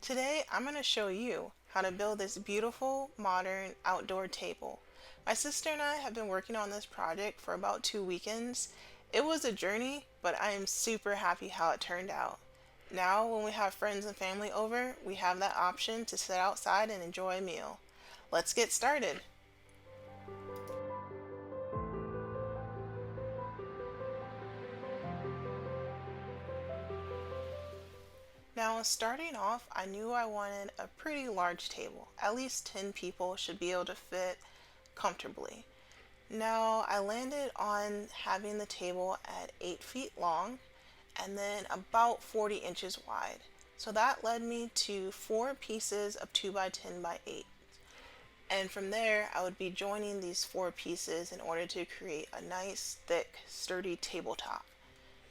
Today I'm going to show you how to build this beautiful modern outdoor table. My sister and I have been working on this project for about 2 weekends. It was a journey, but I am super happy how it turned out. Now when we have friends and family over, we have that option to sit outside and enjoy a meal. Let's get started. Now, starting off, I knew I wanted a pretty large table. At least 10 people should be able to fit comfortably. Now, I landed on having the table at 8 feet long and then about 40 inches wide. So that led me to 4 pieces of 2 by 10 by 8. And from there, I would be joining these 4 pieces in order to create a nice, thick, sturdy tabletop.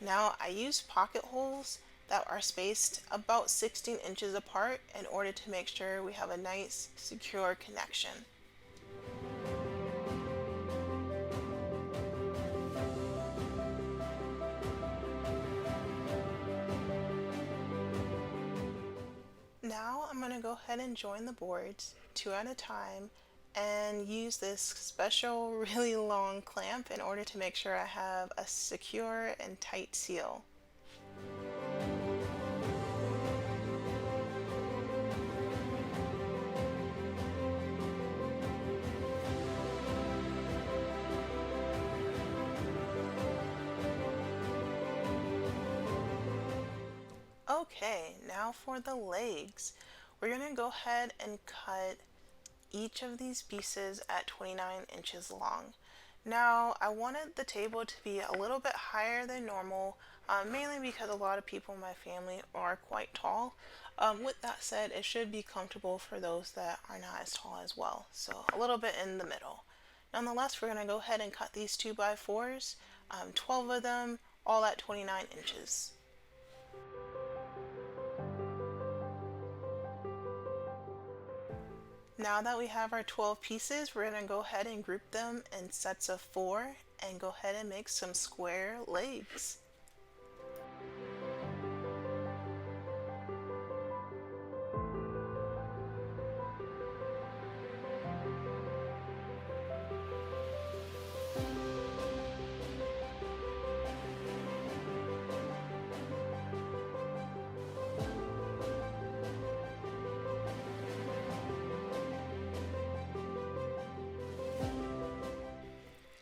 Now I use pocket holes that are spaced about 16 inches apart in order to make sure we have a nice, secure connection. Now I'm going to go ahead and join the boards 2 at a time and use this special really long clamp in order to make sure I have a secure and tight seal. Okay, now for the legs. We're going to go ahead and cut each of these pieces at 29 inches long. Now, I wanted the table to be a little bit higher than normal, mainly because a lot of people in my family are quite tall. With that said, it should be comfortable for those that are not as tall as well, so a little bit in the middle. Nonetheless, we're going to go ahead and cut these 2 by 4s, 12 of them, all at 29 inches. Now that we have our 12 pieces, we're going to go ahead and group them in sets of 4 and go ahead and make some square legs.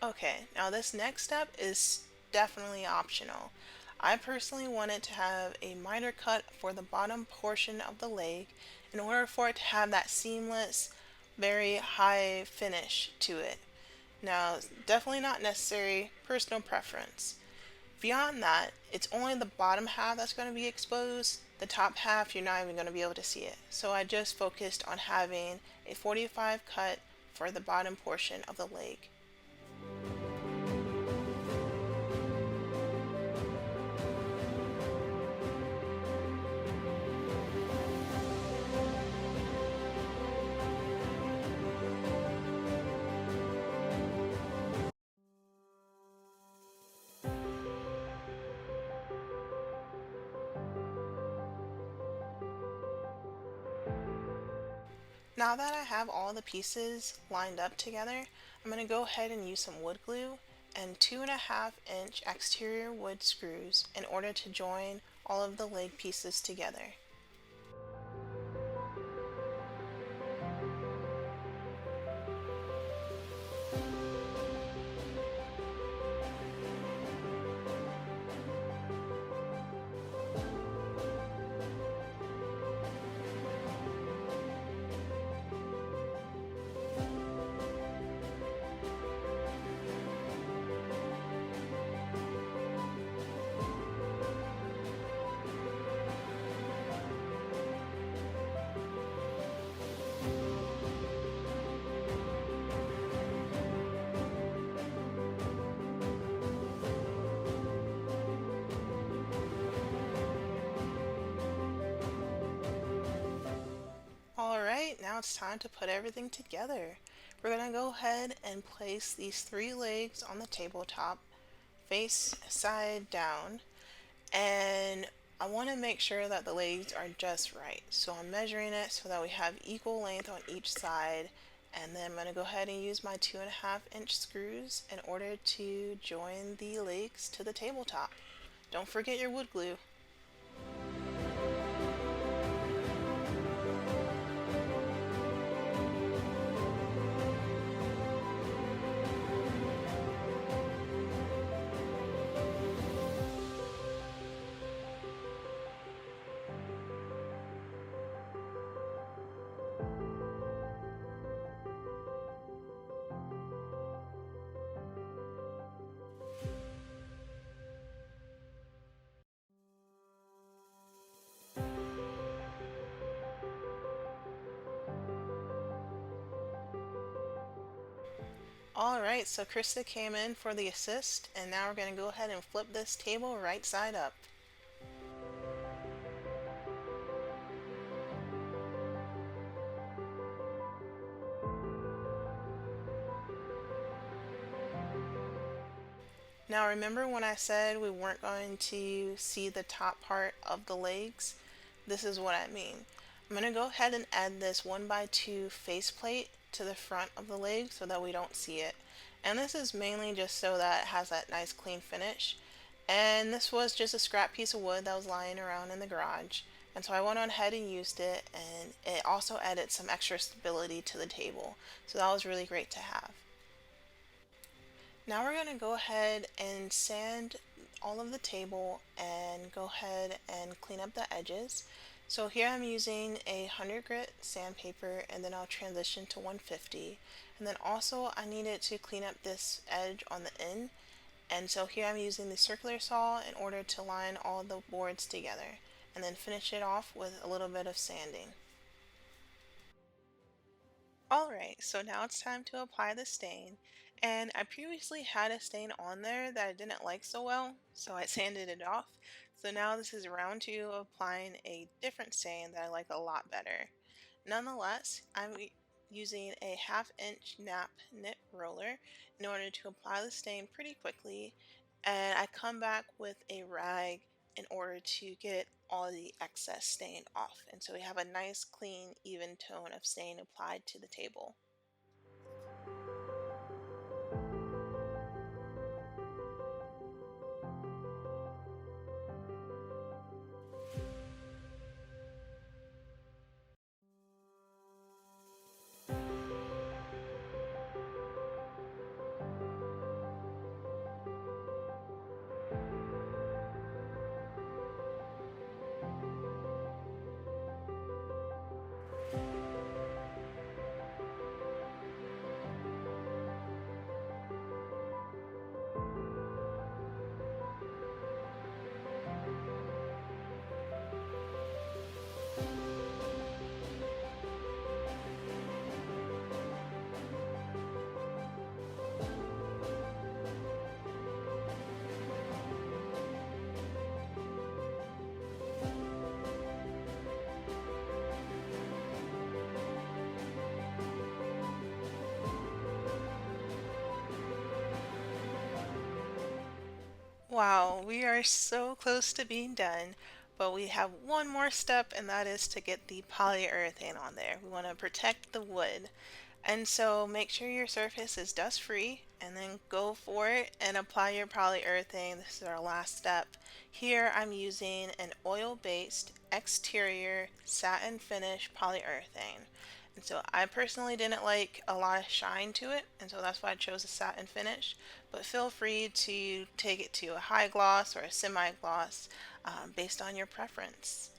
Okay, now this next step is definitely optional. I personally wanted to have a miter cut for the bottom portion of the leg in order for it to have that seamless, very high finish to it. Now, definitely not necessary, personal preference. Beyond that, it's only the bottom half that's going to be exposed. The top half, you're not even going to be able to see it. So I just focused on having a 45 cut for the bottom portion of the leg. Now that I have all the pieces lined up together, I'm going to go ahead and use some wood glue and 2.5-inch exterior wood screws in order to join all of the leg pieces together. Alright, now it's time to put everything together. We're going to go ahead and place these 3 legs on the tabletop, face side down, and I want to make sure that the legs are just right. So I'm measuring it so that we have equal length on each side. And then I'm going to go ahead and use my 2.5-inch screws in order to join the legs to the tabletop. Don't forget your wood glue. Alright, so Krista came in for the assist, and now we're going to go ahead and flip this table right side up. Now remember when I said we weren't going to see the top part of the legs? This is what I mean. I'm going to go ahead and add this 1x2 faceplate to the front of the leg so that we don't see it. And this is mainly just so that it has that nice clean finish. And this was just a scrap piece of wood that was lying around in the garage. And so I went on ahead and used it, and it also added some extra stability to the table. So that was really great to have. Now we're going to go ahead and sand all of the table and go ahead and clean up the edges. So here I'm using a 100 grit sandpaper, and then I'll transition to 150. And then also I needed to clean up this edge on the end. And so here I'm using the circular saw in order to line all the boards together, and then finish it off with a little bit of sanding. Alright, so now it's time to apply the stain. And I previously had a stain on there that I didn't like so well, so I sanded it off. So now this is round two of applying a different stain that I like a lot better. Nonetheless, using a 1/2 inch nap knit roller in order to apply the stain pretty quickly, and I come back with a rag in order to get all the excess stain off, and so we have a nice clean even tone of stain applied to the table. Wow, we are so close to being done, but we have one more step, and that is to get the polyurethane on there. We want to protect the wood. And so make sure your surface is dust free, and then go for it and apply your polyurethane. This is our last step. Here I'm using an oil-based exterior satin finish polyurethane. And so I personally didn't like a lot of shine to it, and so that's why I chose a satin finish. But feel free to take it to a high gloss or a semi-gloss based on your preference.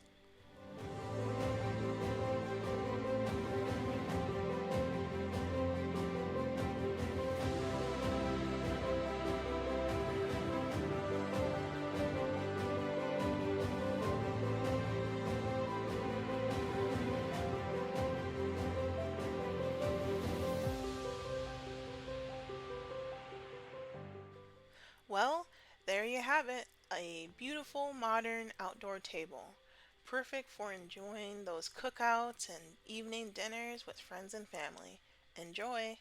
Well, there you have it, a beautiful modern outdoor table. Perfect for enjoying those cookouts and evening dinners with friends and family. Enjoy!